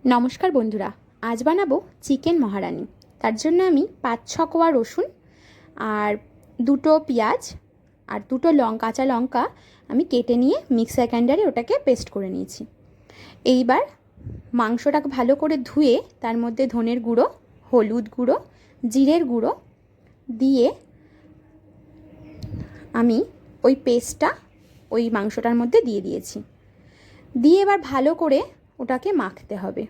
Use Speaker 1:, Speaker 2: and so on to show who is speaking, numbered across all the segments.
Speaker 1: नमस्कार बंधुरा आज बानाबो चिकेन महारानी। तार जन्य आमी 5-6 कोয়া रसुन और दुटो पेঁয়াজ और दुटो काँचा लंका आमी केटे निये मिक्सार ग्राइंडारे ओटाके पेस्ट करे निয়েছি। এইবার মাংসটাকে ভালো করে ধুয়ে তার মধ্যে ধনের গুঁড়ো, হলুদ গুঁড়ো, জিরের গুঁড়ো দিয়ে আমি ওই পেস্টটা ওই মাংসটার মধ্যে দিয়ে দিয়েছি। দিয়ে এবার ভালো করে ওটাকে মাখতে হবে।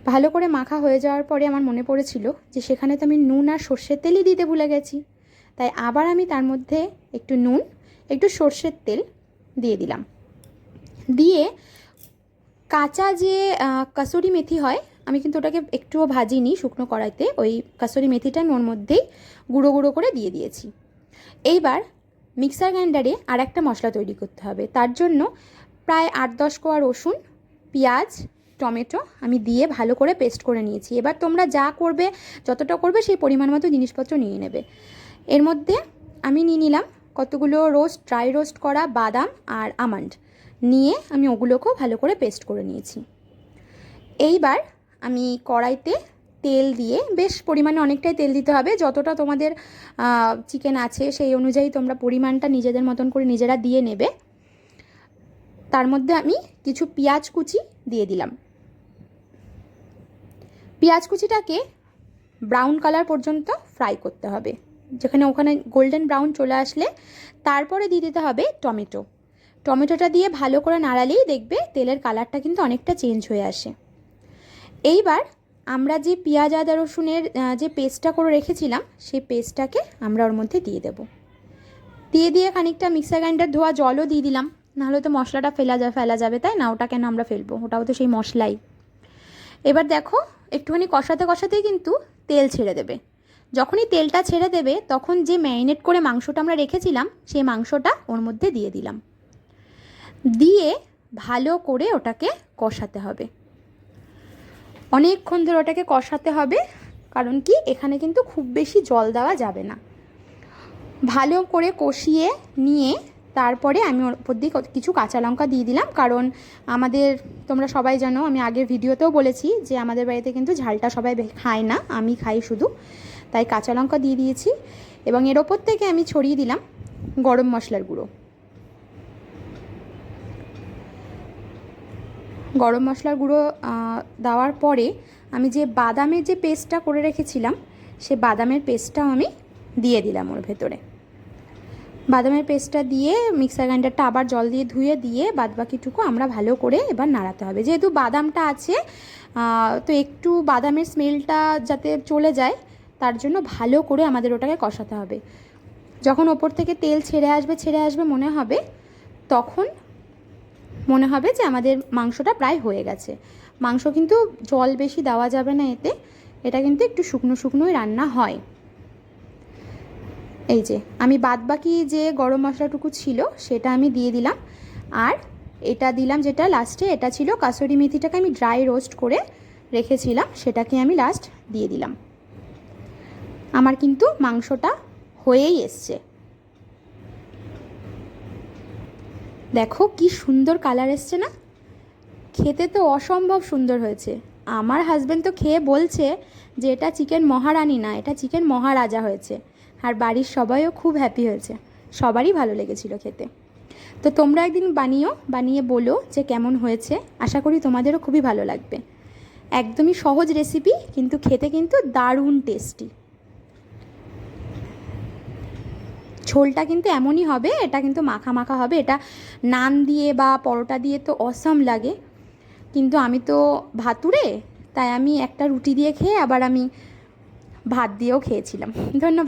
Speaker 1: ভালো করে মাখা হয়ে যাওয়ার পরে আমার মনে পড়েছিল যে সেখানে তো আমি নুন আর সর্ষের তেলই দিতে ভুলে গেছি, তাই আবার আমি তার মধ্যে একটু নুন একটু সর্ষের তেল দিয়ে দিলাম। দিয়ে কাঁচা যে কাসুরি মেথি হয়, আমি কিন্তু ওটাকে একটুও ভাজিনি, শুকনো কড়াইতে ওই কাসুরি মেথিটা আমি ওর মধ্যেই গুঁড়ো গুঁড়ো করে দিয়ে দিয়েছি। এইবার মিক্সার গ্রাইন্ডারে আর একটা মশলা তৈরি করতে হবে। তার জন্য প্রায় 8-10 কোয়া রসুন, পেঁয়াজ, টমেটো আমি দিয়ে ভালো করে পেস্ট করে নিয়েছি। এবার তোমরা যা করবে, যতটা করবে সেই পরিমাণ মতো জিনিসপত্র নিয়ে নেবে। এর মধ্যে আমি নিয়ে নিলাম কতগুলো ড্রাই রোস্ট করা বাদাম আর আমন্ড নিয়ে আমি ওগুলোকেও ভালো করে পেস্ট করে নিয়েছি। এইবার আমি কড়াইতে তেল দিয়ে, বেশ পরিমাণে অনেকটাই তেল দিতে হবে, যতটা তোমাদের চিকেন আছে সেই অনুযায়ী তোমরা পরিমাণটা নিজেদের মতন করে নিজেরা দিয়ে নেবে। তার মধ্যে আমি কিছু পেঁয়াজ কুচি দিয়ে দিলাম। পেঁয়াজ কুচিটাকে ব্রাউন কালার পর্যন্ত ফ্রাই করতে হবে। ওখানে গোল্ডেন ব্রাউন চলে আসলে তারপরে দিয়ে দিতে হবে টমেটো। টমেটোটা দিয়ে ভালো করে নাড়ালেই দেখবে তেলের কালারটা কিন্তু অনেকটা চেঞ্জ হয়ে আসে। এইবার আমরা যে পেঁয়াজ আদা রসুনের যে পেস্টটা করে রেখেছিলাম সেই পেস্টটাকে আমরা ওর মধ্যে দিয়ে দেব। দিয়ে খানিকটা মিক্সার গ্রাইন্ডার ধোয়া জলও দিয়ে দিলাম, নাহলে তো মশলাটা ফেলা যাবে, তাই না? ওটা কেন আমরা ফেলবো, ওটাও তো সেই মশলাই। এবার দেখো একটুখানি কষাতেই কিন্তু তেল ছেড়ে দেবে। যখনই তেলটা ছেড়ে দেবে তখন যে ম্যারিনেট করে মাংসটা আমরা রেখেছিলাম সেই মাংসটা ওর মধ্যে দিয়ে দিলাম। দিয়ে ভালো করে ওটাকে কষাতে হবে, অনেকক্ষণ ধরে ওটাকে কষাতে হবে। কারণ কি, এখানে কিন্তু খুব বেশি জল দেওয়া যাবে না। ভালো করে কষিয়ে নিয়ে তারপরে আমি ওর উপর দিয়ে কিছু কাঁচা লঙ্কা দিয়ে দিলাম। কারণ তোমরা সবাই জানো, আমি আগের ভিডিওতেও বলেছি যে আমাদের বাড়িতে কিন্তু ঝালটা সবাই খায় না, আমি খাই শুধু, তাই কাঁচা লঙ্কা দিয়ে দিয়েছি। এবং এর ওপর থেকে আমি ছড়িয়ে দিলাম গরম মশলার গুঁড়ো। গরম মশলার গুঁড়ো দেওয়ার পরে আমি যে বাদামের যে পেস্টটা করে রেখেছিলাম সে বাদামের পেস্টটাও আমি দিয়ে দিলাম ওর ভেতরে। বাদামের পেস্টটা দিয়ে মিক্সার গ্রাইন্ডারটা আবার জল দিয়ে ধুয়ে দিয়ে বাদবাকিটুকু আমরা ভালো করে এবার নাড়াতে হবে। যেহেতু বাদামটা আছে তো একটু বাদামের স্মেলটা যাতে চলে যায় তার জন্য ভালো করে আমাদের ওটাকে কষাতে হবে। যখন ওপর থেকে তেল ছেড়ে আসবে তখন মনে হবে যে আমাদের মাংসটা প্রায় হয়ে গেছে। মাংস কিন্তু জল বেশি দেওয়া যাবে না এতে, এটা কিন্তু একটু শুকনো শুকনোই রান্না হয়। এই যে আমি বাদবাকি যে গরম মশলাটুকু ছিল সেটা আমি দিয়ে দিলাম। আর এটা দিলাম যেটা লাস্টে, এটা ছিল কাসুরি মেথিটাকে আমি ড্রাই রোস্ট করে রেখেছিলাম, সেটাকে আমি লাস্ট দিয়ে দিলাম। আমার কিন্তু মাংসটা হয়েই এসছে। দেখো কি সুন্দর কালার এসছে না? খেতে তো অসম্ভব সুন্দর হয়েছে। আমার হাজব্যান্ড তো খেয়ে বলছে যে এটা চিকেন মহারানী না, এটা চিকেন মহারাজা হয়েছে। আর বাড়ির সবাইও খুব হ্যাপি হয়েছে, সবারই ভালো লেগেছিল খেতে। তো তোমরা একদিন বানিয়ে বলো যে কেমন হয়েছে। আশা করি তোমাদেরও খুবই ভালো লাগবে। একদমই সহজ রেসিপি, কিন্তু খেতে কিন্তু দারুণ টেস্টি। ঝোলটা কিন্তু এমনই হবে, এটা কিন্তু মাখা মাখা হবে। এটা নান দিয়ে বা পরোটা দিয়ে তো অসাম লাগে, কিন্তু আমি তো ভাতুরে, তাই আমি একটা রুটি দিয়ে খেয়ে আবার আমি ভাত দিয়েও খেয়েছিলাম। ধন্যবাদ।